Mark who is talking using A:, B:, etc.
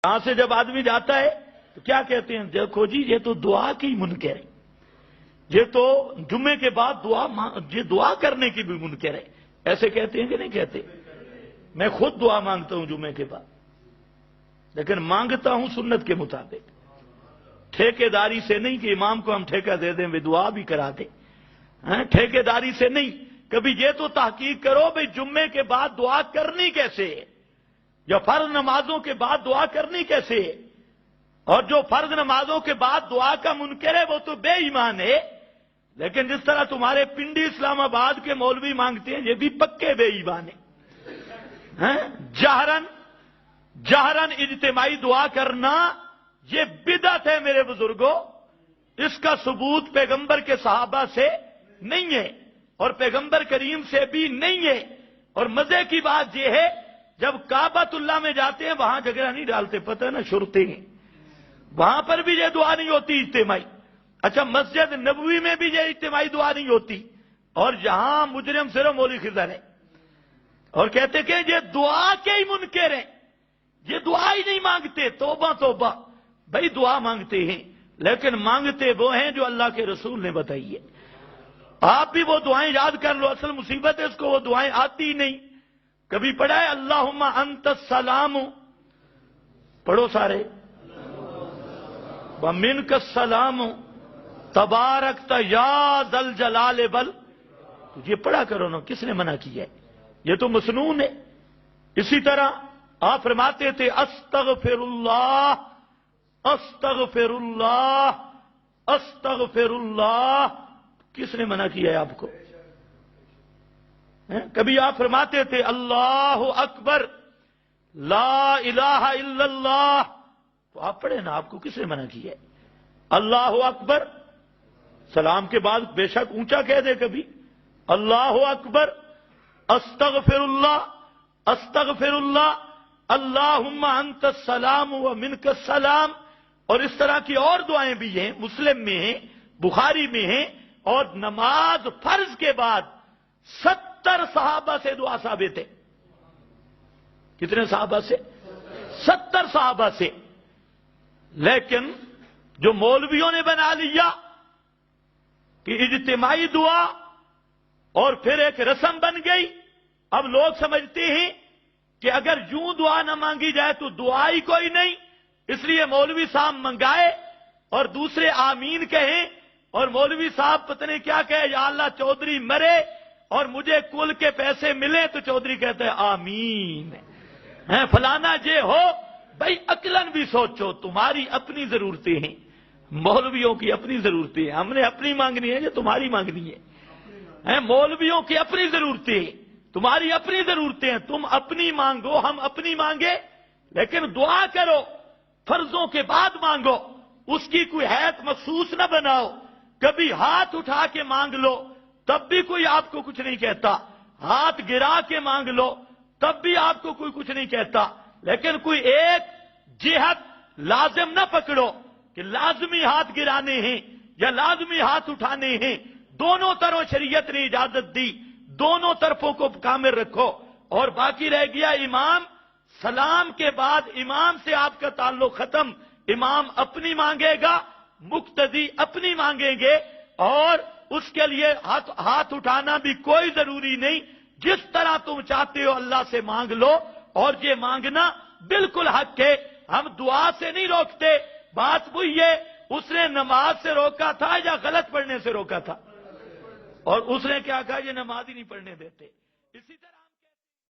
A: یہاں سے جب آدمی جاتا ہے تو کیا کہتے ہیں؟ دیکھو جی یہ تو دعا کی منکر ہے، یہ تو جمعے کے بعد یہ دعا کرنے کی بھی منکر ہے. ایسے کہتے ہیں کہ نہیں کہتے؟ میں خود دعا مانگتا ہوں جمعے کے بعد، لیکن مانگتا ہوں سنت کے مطابق، ٹھیکیداری سے نہیں کہ امام کو ہم ٹھیکہ دے دیں وہ دعا بھی کرا دیں. ٹھیکیداری سے نہیں. کبھی یہ تو تحقیق کرو بھئی جمعے کے بعد دعا کرنی کیسے ہے، یا فرض نمازوں کے بعد دعا کرنی کیسے ہے. اور جو فرض نمازوں کے بعد دعا کا منکر ہے وہ تو بے ایمان ہے. لیکن جس طرح تمہارے پنڈی اسلام آباد کے مولوی مانگتے ہیں یہ بھی پکے بے ایمان ہیں. جہرن اجتماعی دعا کرنا یہ بدعت ہے میرے بزرگوں. اس کا ثبوت پیغمبر کے صحابہ سے نہیں ہے اور پیغمبر کریم سے بھی نہیں ہے. اور مزے کی بات یہ ہے جب کعبۃ اللہ میں جاتے ہیں وہاں جھگڑا نہیں ڈالتے، پتہ ہے نا، شرطیں ہیں، وہاں پر بھی یہ دعا نہیں ہوتی اجتماعی. اچھا مسجد نبوی میں بھی یہ اجتماعی دعا نہیں ہوتی، اور جہاں مجرم صرف مولوی خضر ہے اور کہتے کہ یہ دعا کے ہی منکر ہیں، یہ دعا ہی نہیں مانگتے. توبہ توبہ بھائی، دعا مانگتے ہیں لیکن مانگتے وہ ہیں جو اللہ کے رسول نے بتائی ہے. آپ بھی وہ دعائیں یاد کر لو. اصل مصیبت ہے اس کو وہ دعائیں آتی نہیں. کبھی پڑھا ہے اللہم انت السلام؟ پڑھو سارے. ومنک السلام تبارکت یا ذا الجلال بل. یہ پڑھا کرو نا، کس نے منع کیا ہے؟ یہ تو مسنون ہے. اسی طرح آپ فرماتے تھے استغفر اللہ استغفر اللہ استغفر اللہ. کس نے منع کیا ہے آپ کو؟ کبھی آپ فرماتے تھے اللہ اکبر لا الہ الا اللہ، تو آپ پڑھے نا، آپ کو کس نے منع کیا ہے؟ اللہ اکبر سلام کے بعد بے شک اونچا کہہ دے کبھی، اللہ اکبر استغفر اللہ استغفر اللہ اللہم انت السلام و منک السلام. اور اس طرح کی اور دعائیں بھی ہیں، مسلم میں ہیں، بخاری میں ہیں. اور نماز فرض کے بعد 70 صحابہ سے دعا ثابت ہے. کتنے صحابہ سے؟ 70 صحابہ سے. لیکن جو مولویوں نے بنا لیا کہ اجتماعی دعا اور پھر ایک رسم بن گئی. اب لوگ سمجھتے ہیں کہ اگر یوں دعا نہ مانگی جائے تو دعا ہی کوئی نہیں، اس لیے مولوی صاحب منگائے اور دوسرے آمین کہیں، اور مولوی صاحب پتہ نہیں کیا کہے، یا اللہ چودھری مرے اور مجھے کل کے پیسے ملے، تو چودھری کہتے ہیں آمین. فلانا یہ ہو. بھائی عقلاً بھی سوچو، تمہاری اپنی ضرورتیں ہیں، مولویوں کی اپنی ضرورتیں ہیں. ہم نے اپنی مانگنی ہے یا تمہاری مانگنی ہے؟ مولویوں کی اپنی ضرورتیں ہیں، تمہاری اپنی ضرورتیں ہیں. تم اپنی مانگو، ہم اپنی مانگے، لیکن دعا کرو فرضوں کے بعد مانگو. اس کی کوئی حیث مخصوص نہ بناؤ. کبھی ہاتھ اٹھا کے مانگ لو تب بھی کوئی آپ کو کچھ نہیں کہتا، ہاتھ گرا کے مانگ لو تب بھی آپ کو کوئی کچھ نہیں کہتا. لیکن کوئی ایک جہت لازم نہ پکڑو کہ لازمی ہاتھ گرانے ہیں یا لازمی ہاتھ اٹھانے ہیں. دونوں طرف شریعت نے اجازت دی، دونوں طرفوں کو کامل رکھو. اور باقی رہ گیا امام، سلام کے بعد امام سے آپ کا تعلق ختم. امام اپنی مانگے گا، مقتدی اپنی مانگیں گے، اور اس کے لیے ہاتھ اٹھانا بھی کوئی ضروری نہیں. جس طرح تم چاہتے ہو اللہ سے مانگ لو. اور یہ مانگنا بالکل حق ہے، ہم دعا سے نہیں روکتے. بات وہی ہے، اس نے نماز سے روکا تھا یا غلط پڑھنے سے روکا تھا؟ اور اس نے کیا کہا؟ یہ نماز ہی نہیں پڑھنے دیتے. اسی طرح